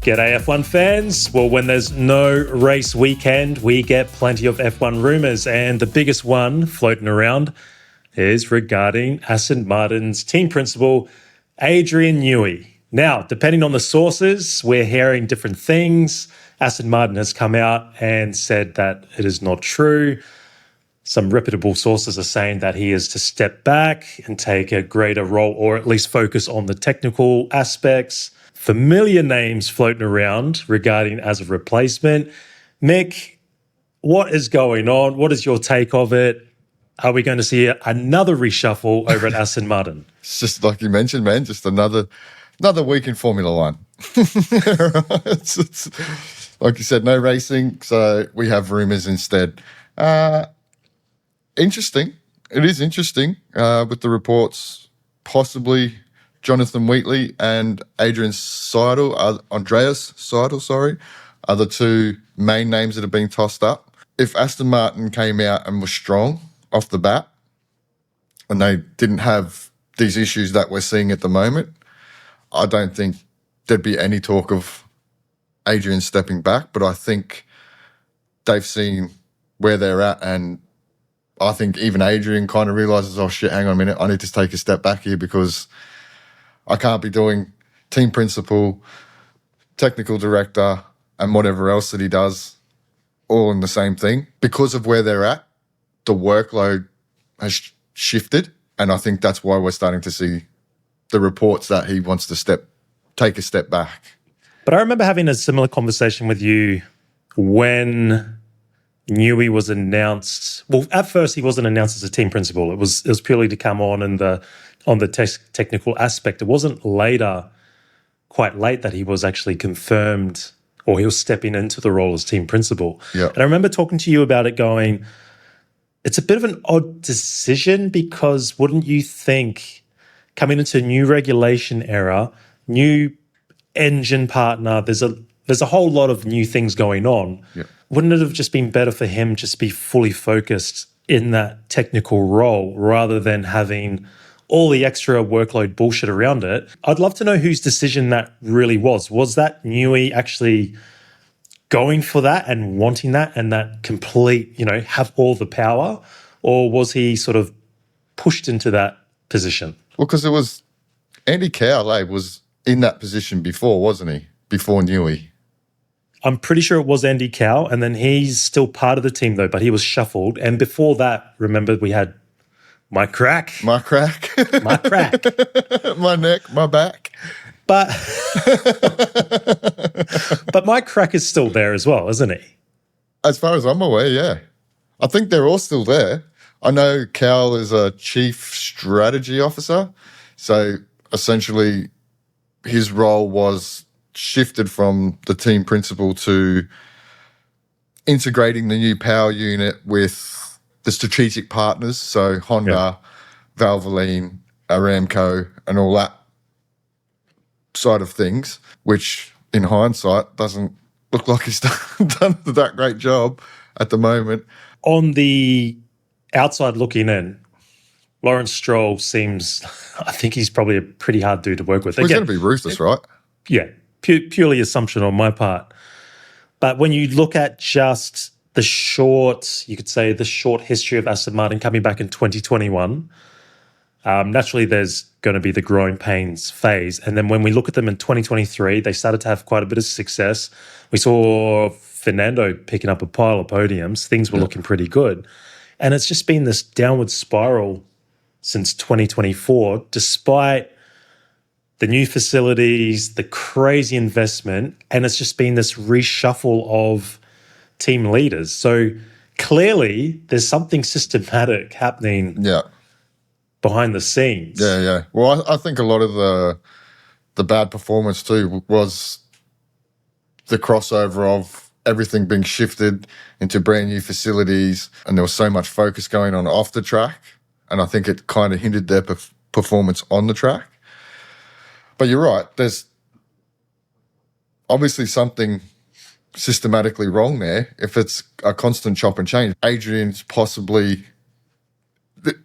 G'day F1 fans. Well, when there's no race weekend, we get plenty of F1 rumours, and the biggest one floating around is regarding Aston Martin's team principal, Adrian Newey. Now, depending on the sources, we're hearing different things. Aston Martin has come out and said that it is not true. Some reputable sources are saying that he is to step back and take a greater role, or at least focus on the technical aspects. Familiar names floating around regarding as a replacement. Mick, what is going on? What is your take of it? Are we going to see another reshuffle over at Aston Martin? It's just like you mentioned, man, just another week in Formula One. it's like you said, no racing, so we have rumours instead. Interesting. It is interesting with the reports, possibly Jonathan Wheatley and Adrian Seidl, Andreas Seidl, are the two main names that have been tossed up. If Aston Martin came out and was strong off the bat and they didn't have these issues that we're seeing at the moment, I don't think there'd be any talk of Adrian stepping back. But I think they've seen where they're at, and I think even Adrian kind of realises, oh shit, hang on a minute, I need to take a step back here because I can't be doing team principal, technical director, and whatever else that he does all in the same thing. Because of where they're at, the workload has shifted, and I think that's why we're starting to see the reports that he wants to take a step back. But I remember having a similar conversation with you when Newey was announced. Well, at first he wasn't announced as a team principal. It was purely to come on the technical aspect. It wasn't later, quite late, that he was actually confirmed, or he was stepping into the role as team principal. Yeah. And I remember talking to you about it, going, it's a bit of an odd decision, because wouldn't you think coming into a new regulation era, new engine partner, there's a whole lot of new things going on. Yeah. Wouldn't it have just been better for him just be fully focused in that technical role rather than having all the extra workload bullshit around it? I'd love to know whose decision that really was. Was that Newey actually going for that and wanting that and that complete, have all the power? Or was he sort of pushed into that position? Well, because it was Andy Cowley was in that position before, wasn't he? Before Newey. I'm pretty sure it was Andy Cow, and then he's still part of the team though, but he was shuffled. And before that, remember, we had my crack. My crack. My neck, my back. But Mike Crack is still there as well, isn't he? As far as I'm aware, yeah. I think they're all still there. I know Cal is a chief strategy officer, so essentially his role was shifted from the team principal to integrating the new power unit with the strategic partners, so Honda, Valvoline, Aramco, and all that side of things, which in hindsight doesn't look like he's done that great job at the moment. On the outside looking in, Lawrence Stroll seems, I think he's probably a pretty hard dude to work with. Well, he's going to be ruthless, right? Yeah, purely assumption on my part. But when you look at just the short history of Aston Martin coming back in 2021, naturally there's going to be the growing pains phase. And then when we look at them in 2023, they started to have quite a bit of success. We saw Fernando picking up a pile of podiums. Things were looking pretty good. And it's just been this downward spiral since 2024, despite the new facilities, the crazy investment, and it's just been this reshuffle of team leaders. So clearly there's something systematic happening behind the scenes. Yeah. Well, I think a lot of the bad performance too was the crossover of everything being shifted into brand new facilities, and there was so much focus going on off the track, and I think it kind of hindered their performance on the track. But you're right, there's obviously something systematically wrong there if it's a constant chop and change. Adrian's possibly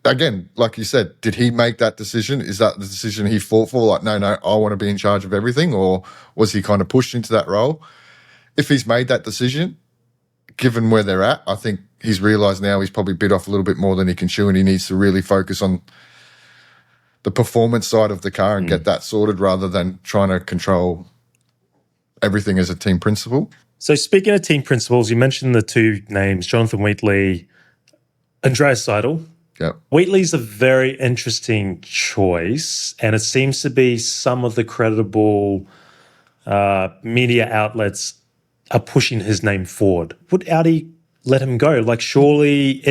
again, like you said, did he make that decision? Is that the decision he fought for? Like, no, I want to be in charge of everything, or was he kind of pushed into that role? If he's made that decision, given where they're at, I think he's realised now he's probably bit off a little bit more than he can chew, and he needs to really focus on the performance side of the car and get that sorted rather than trying to control everything as a team principal. So speaking of team principals, you mentioned the two names, Jonathan Wheatley, Andreas Seidl. Yeah. Wheatley's a very interesting choice, and it seems to be some of the credible media outlets are pushing his name forward. Would Audi let him go? Like, surely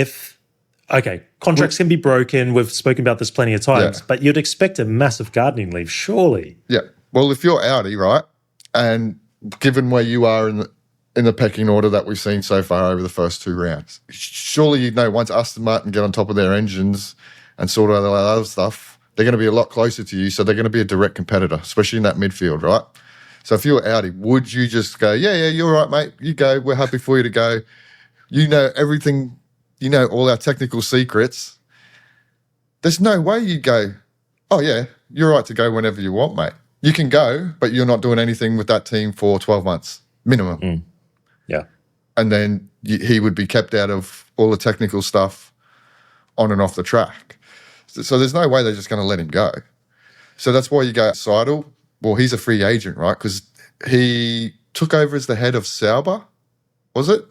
contracts can be broken. We've spoken about this plenty of times, but you'd expect a massive gardening leave, surely. Yeah. Well, if you're Audi, right, and given where you are in the pecking order that we've seen so far over the first two rounds, surely you'd know once Aston Martin get on top of their engines and sort out all that other stuff, they're going to be a lot closer to you, so they're going to be a direct competitor, especially in that midfield, right? So if you're Audi, would you just go, yeah, you're right, mate, you go, we're happy for you to go. You know everything, you know all our technical secrets. There's no way you go, oh, yeah, you're right to go whenever you want, mate. You can go, but you're not doing anything with that team for 12 months, minimum. Yeah. And then he would be kept out of all the technical stuff on and off the track. So there's no way they're just going to let him go. So that's why you go Seidl. Well, he's a free agent, right? Because he took over as the head of Sauber, was it?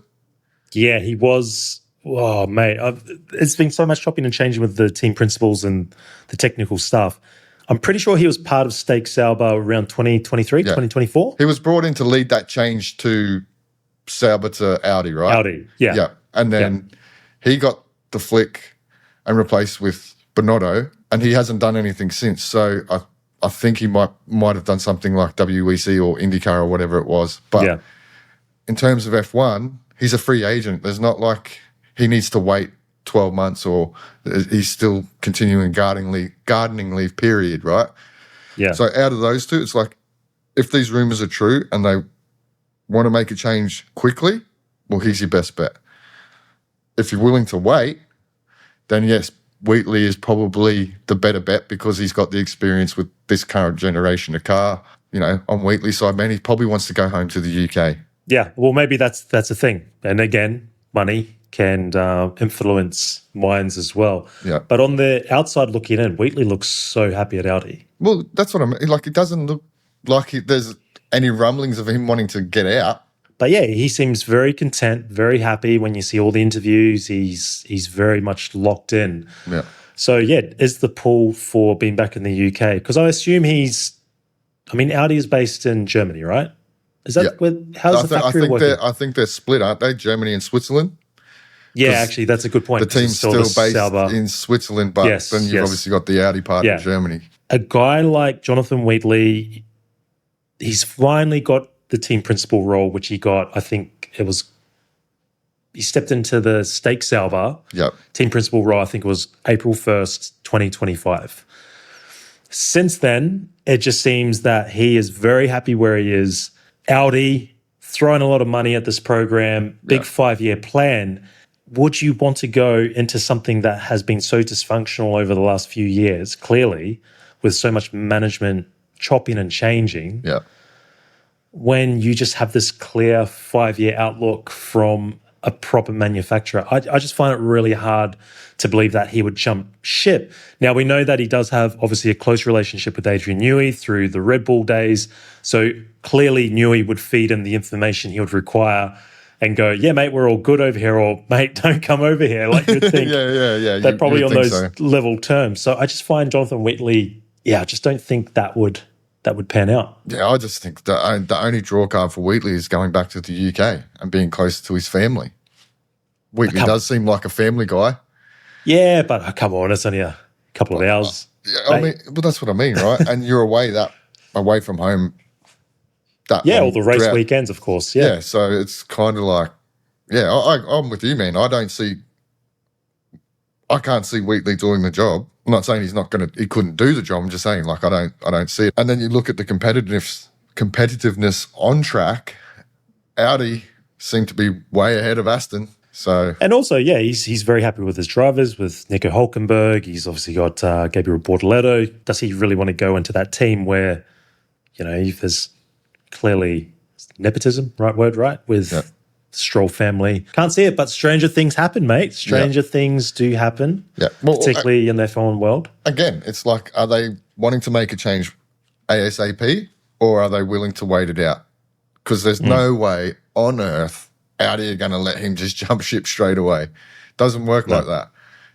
Yeah, he was. Oh, mate. It's been so much chopping and changing with the team principals and the technical stuff. I'm pretty sure he was part of Stake Sauber around 2023, 2024. He was brought in to lead that change to Sauber to Audi, right? Audi, yeah. Yeah. And then he got the flick and replaced with Bonotto, and he hasn't done anything since. So I think he might have done something like WEC or IndyCar or whatever it was. But in terms of F1, he's a free agent. There's not like he needs to wait 12 months or he's still continuing gardening leave period, right? Yeah. So out of those two, it's like if these rumours are true and they want to make a change quickly, well, he's your best bet. If you're willing to wait, then yes, Wheatley is probably the better bet because he's got the experience with this current generation of car. You know, on Wheatley's side, man, he probably wants to go home to the UK. Yeah, well, maybe that's a thing. And again, money can influence minds as well. Yeah. But on the outside looking in, Wheatley looks so happy at Audi. Well, that's what I mean. Like, it doesn't look like there's any rumblings of him wanting to get out. But yeah, he seems very content, very happy. When you see all the interviews, he's very much locked in. Yeah. So yeah, is the pull for being back in the UK? Because I assume Audi is based in Germany, right? Is that how's the factory working? I think they're split, aren't they? Germany and Switzerland. Yeah, actually, that's a good point. The team's still based in Switzerland, but then you've obviously got the Audi part in Germany. A guy like Jonathan Wheatley, he's finally got the team principal role, which he got, I think he stepped into the Stake Sauber team principal role, I think it was April 1st, 2025. Since then, it just seems that he is very happy where he is. Audi, throwing a lot of money at this program, big 5-year plan. Would you want to go into something that has been so dysfunctional over the last few years, clearly, with so much management chopping and changing? Yeah. When you just have this clear 5-year outlook from a proper manufacturer. I just find it really hard to believe that he would jump ship. Now, we know that he does have, obviously, a close relationship with Adrian Newey through the Red Bull days. So clearly Newey would feed him the information he would require and go, yeah, mate, we're all good over here, or, mate, don't come over here. Like you'd think. yeah. They're probably on those level terms. So I just find Jonathan Wheatley, I just don't think that would pan out. Yeah, I just think the only draw card for Wheatley is going back to the UK and being closer to his family. Wheatley does seem like a family guy. Yeah, but come on, it's only a couple of hours. But that's what I mean, right? And you're away from home. All the race weekends, of course. Yeah, so it's kind of like, I'm with you, man. I can't see Wheatley doing the job. I'm not saying he couldn't do the job. I'm just saying, like, I don't see it. And then you look at the competitiveness on track. Audi seem to be way ahead of Aston. So, And also, yeah, he's very happy with his drivers, with Nico Hulkenberg. He's obviously got Gabriel Bortoleto. Does he really want to go into that team where, if there's clearly nepotism, right word, right, with Stroll family? Can't see it, but stranger things happen, mate. Stranger things do happen, particularly in the F1 world. Again, it's like, are they wanting to make a change ASAP or are they willing to wait it out? Because there's no way on earth out here going to let him just jump ship straight away. Doesn't work like that.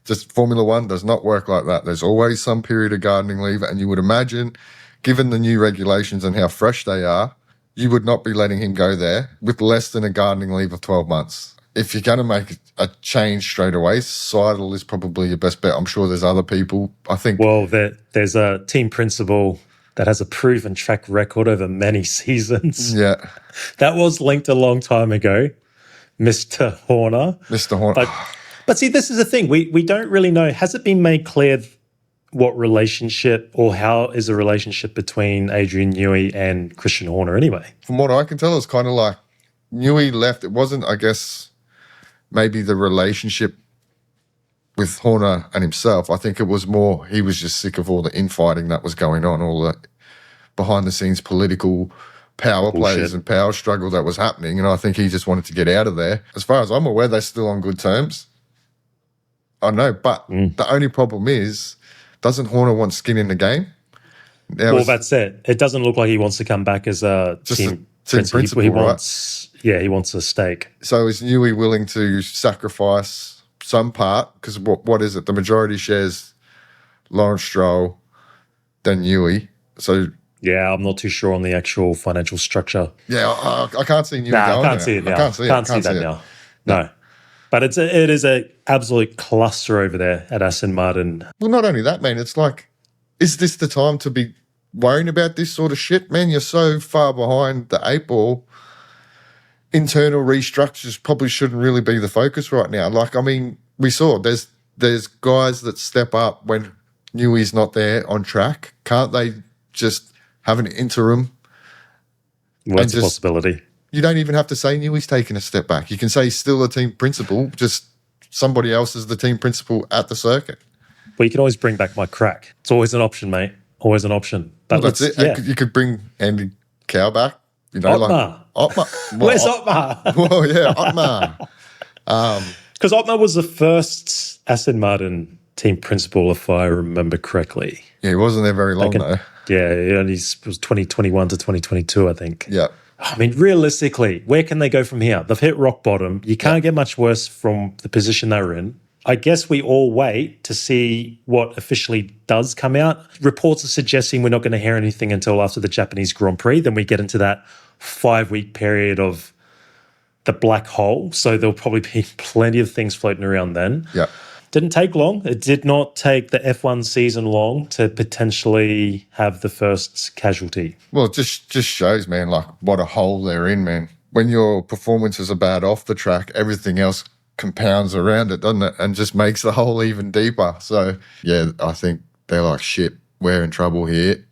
Just Formula One does not work like that. There's always some period of gardening leave, and you would imagine, given the new regulations and how fresh they are, you would not be letting him go there with less than a gardening leave of 12 months. If you're going to make a change straight away, Seidl is probably your best bet. I'm sure there's other people. I think. Well, there's a team principal that has a proven track record over many seasons. Yeah. That was linked a long time ago, Mr. Horner. Mr. Horner. But see, this is the thing. We don't really know. Has it been made clear what relationship or how is the relationship between Adrian Newey and Christian Horner anyway? From what I can tell, it's kind of like Newey left. It wasn't, I guess, maybe the relationship with Horner and himself. I think it was more he was just sick of all the infighting that was going on, all the behind-the-scenes political power plays and power struggle that was happening, and I think he just wanted to get out of there. As far as I'm aware, they're still on good terms. I know, but the only problem is, doesn't Horner want skin in the game? That's it. It doesn't look like he wants to come back as a team principal. He wants a stake. So is Newey willing to sacrifice some part? Because what is it? The majority shares Lawrence Stroll, then Newey. So yeah, I'm not too sure on the actual financial structure. Yeah, I can't see Newey going I can't see it now. I can't see that now. No. But it is a absolute cluster over there at Aston Martin. Well, not only that, man. It's like, is this the time to be worrying about this sort of shit? Man, you're so far behind the eight ball. Internal restructures probably shouldn't really be the focus right now. Like, I mean, we saw there's guys that step up when Newey's not there on track. Can't they just have an interim? Well, that's a possibility. You don't even have to say Newey's taking a step back. You can say still a team principal, just somebody else is the team principal at the circuit. Well, you can always bring back Mike Crack. It's always an option, mate. Always an option. But that's it. Yeah. You could bring Andy Cow back. Otmar. Otmar. Where's Otmar? Well, yeah, Otmar. Because Otmar was the first Aston Martin team principal, if I remember correctly. Yeah, he wasn't there very long, though. Yeah, it was 2021 to 2022, I think. Yeah. I mean, realistically, where can they go from here? They've hit rock bottom. You can't get much worse from the position they're in. I guess we all wait to see what officially does come out. Reports are suggesting we're not going to hear anything until after the Japanese Grand Prix. Then we get into that 5-week period of the black hole. So there'll probably be plenty of things floating around then. Yeah. Didn't take long. It did not take the F1 season long to potentially have the first casualty. Well, it just shows, man, like what a hole they're in, man. When your performances are bad off the track, everything else compounds around it, doesn't it? And just makes the hole even deeper. So, yeah, I think they're like, shit, we're in trouble here.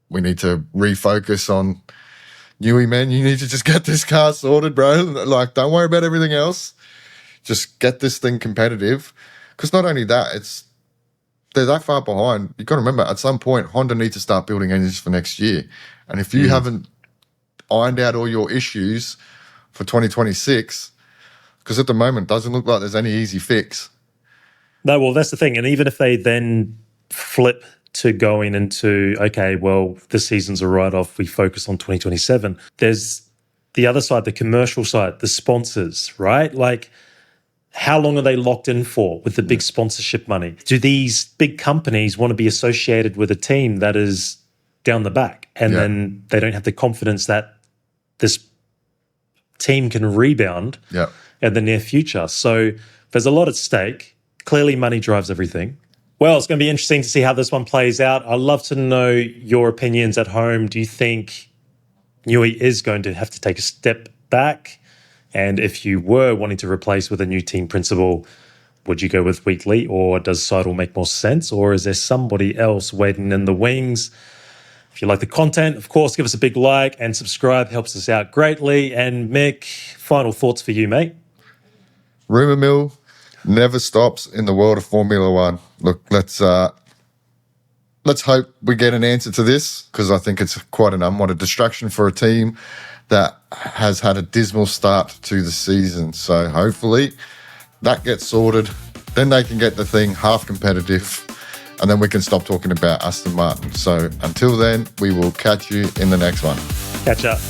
We need to refocus on Newey, man. You need to just get this car sorted, bro. Like, don't worry about everything else. Just get this thing competitive. Because not only that, they're that far behind. You've got to remember, at some point, Honda needs to start building engines for next year. And if you haven't ironed out all your issues for 2026, because at the moment, it doesn't look like there's any easy fix. No, well, that's the thing. And even if they then flip to going into, okay, well, the season's a write-off, we focus on 2027, there's the other side, the commercial side, the sponsors, right? Like, how long are they locked in for with the big sponsorship money? Do these big companies want to be associated with a team that is down the back and then they don't have the confidence that this team can rebound in the near future? So there's a lot at stake. Clearly, money drives everything. Well, it's going to be interesting to see how this one plays out. I'd love to know your opinions at home. Do you think Newey is going to have to take a step back? And if you were wanting to replace with a new team principal, would you go with Wheatley, or does Seidl make more sense? Or is there somebody else waiting in the wings? If you like the content, of course, give us a big like and subscribe. Helps us out greatly. And Mick, final thoughts for you, mate? Rumour mill never stops in the world of Formula One. Look, let's hope we get an answer to this, because I think it's quite an unwanted distraction for a team that has had a dismal start to the season. So hopefully that gets sorted. Then they can get the thing half competitive, and then we can stop talking about Aston Martin. So until then, we will catch you in the next one. Catch up.